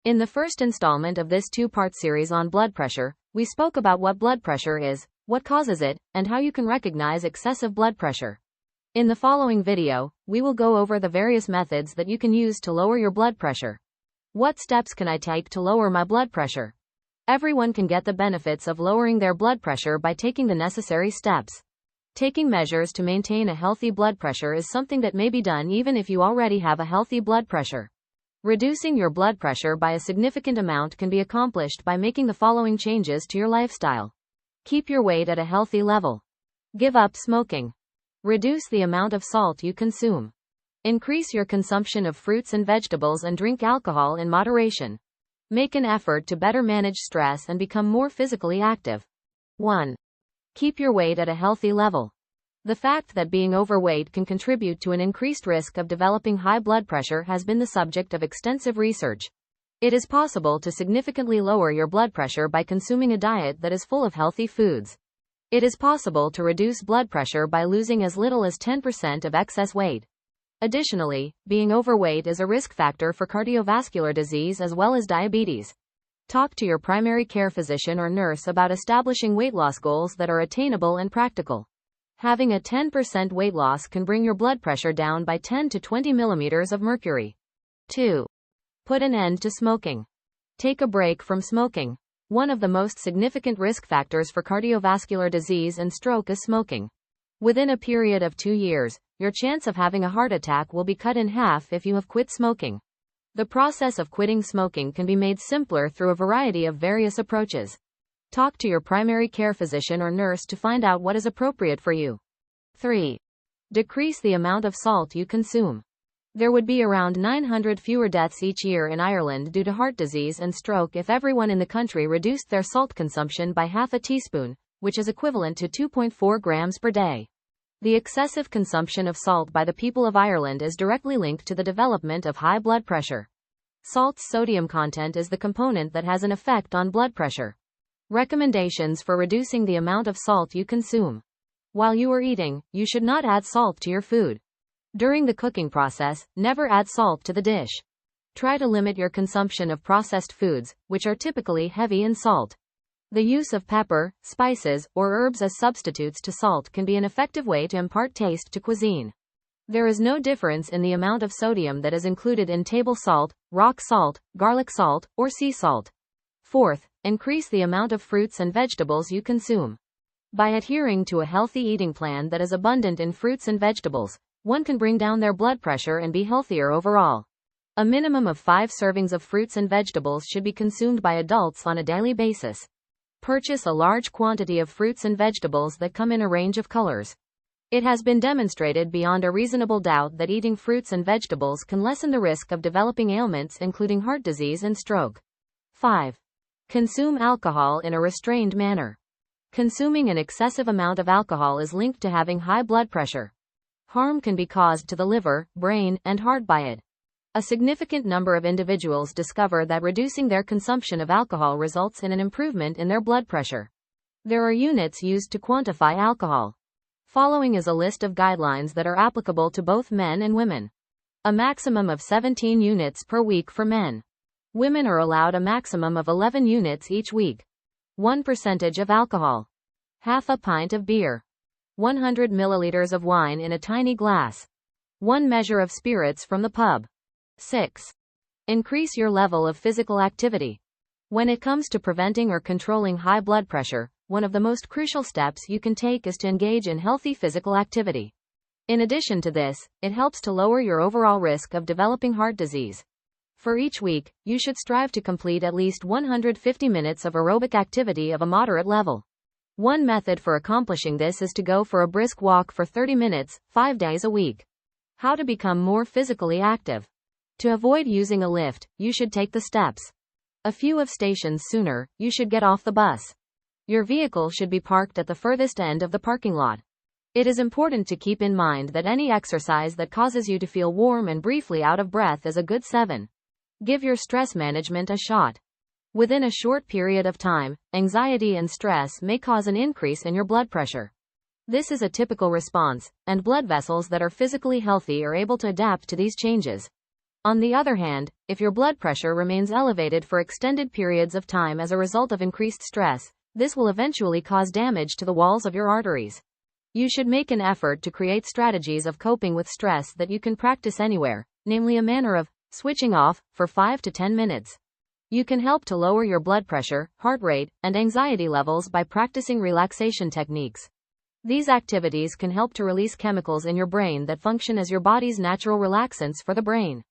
In the first installment of this two-part series on blood pressure, we spoke about what blood pressure is, what causes it, and how you can recognize excessive blood pressure. In the following video, we will go over the various methods that you can use to lower your blood pressure. What steps can I take to lower my blood pressure? Everyone can get the benefits of lowering their blood pressure by taking the necessary steps. Taking measures to maintain a healthy blood pressure is something that may be done even if you already have a healthy blood pressure. Reducing your blood pressure by a significant amount can be accomplished by making the following changes to your lifestyle. Keep your weight at a healthy level. Give up smoking. Reduce the amount of salt you consume. Increase your consumption of fruits and vegetables and drink alcohol in moderation. Make an effort to better manage stress and become more physically active. 1. Keep your weight at a healthy level. The fact that being overweight can contribute to an increased risk of developing high blood pressure has been the subject of extensive research. It is possible to significantly lower your blood pressure by consuming a diet that is full of healthy foods. It is possible to reduce blood pressure by losing as little as 10% of excess weight. Additionally, being overweight is a risk factor for cardiovascular disease as well as diabetes. Talk to your primary care physician or nurse about establishing weight loss goals that are attainable and practical. Having a 10% weight loss can bring your blood pressure down by 10 to 20 millimeters of mercury. 2. Put an end to smoking. Take a break from smoking. One of the most significant risk factors for cardiovascular disease and stroke is smoking. Within a period of 2 years, your chance of having a heart attack will be cut in half if you have quit smoking. The process of quitting smoking can be made simpler through a variety of various approaches. Talk to your primary care physician or nurse to find out what is appropriate for you. 3. Decrease the amount of salt you consume. There would be around 900 fewer deaths each year in Ireland due to heart disease and stroke if everyone in the country reduced their salt consumption by half a teaspoon, which is equivalent to 2.4 grams per day. The excessive consumption of salt by the people of Ireland is directly linked to the development of high blood pressure. Salt's sodium content is the component that has an effect on blood pressure. Recommendations for reducing the amount of salt you consume. While you are eating, you should not add salt to your food. During the cooking process, never add salt to the dish. Try to limit your consumption of processed foods, which are typically heavy in salt. The use of pepper, spices, or herbs as substitutes to salt can be an effective way to impart taste to cuisine. There is no difference in the amount of sodium that is included in table salt, rock salt, garlic salt, or sea salt. 4th, increase the amount of fruits and vegetables you consume. By adhering to a healthy eating plan that is abundant in fruits and vegetables, one can bring down their blood pressure and be healthier overall. A minimum of 5 servings of fruits and vegetables should be consumed by adults on a daily basis. Purchase a large quantity of fruits and vegetables that come in a range of colors. It has been demonstrated beyond a reasonable doubt that eating fruits and vegetables can lessen the risk of developing ailments including heart disease and stroke. 5. Consume alcohol in a restrained manner. Consuming an excessive amount of alcohol is linked to having high blood pressure. Harm can be caused to the liver, brain, and heart by it. A significant number of individuals discover that reducing their consumption of alcohol results in an improvement in their blood pressure. There are units used to quantify alcohol. Following is a list of guidelines that are applicable to both men and women. A maximum of 17 units per week for men. Women are allowed a maximum of 11 units each week. 1% of alcohol. Half a pint of beer. 100 milliliters of wine in a tiny glass. 1 measure of spirits from the pub. 6. Increase your level of physical activity. When it comes to preventing or controlling high blood pressure, one of the most crucial steps you can take is to engage in healthy physical activity. In addition to this, it helps to lower your overall risk of developing heart disease. For each week, you should strive to complete at least 150 minutes of aerobic activity of a moderate level. One method for accomplishing this is to go for a brisk walk for 30 minutes, 5 days a week. How to become more physically active. To avoid using a lift, you should take the steps. A few of stations sooner, you should get off the bus. Your vehicle should be parked at the furthest end of the parking lot. It is important to keep in mind that any exercise that causes you to feel warm and briefly out of breath is a good 7. Give your stress management a shot. Within a short period of time, anxiety and stress may cause an increase in your blood pressure. This is a typical response, and blood vessels that are physically healthy are able to adapt to these changes. On the other hand, if your blood pressure remains elevated for extended periods of time as a result of increased stress, this will eventually cause damage to the walls of your arteries. You should make an effort to create strategies of coping with stress that you can practice anywhere, namely a manner of switching off for 5 to 10 minutes. You can help to lower your blood pressure, heart rate, and anxiety levels by practicing relaxation techniques. These activities can help to release chemicals in your brain that function as your body's natural relaxants for the brain.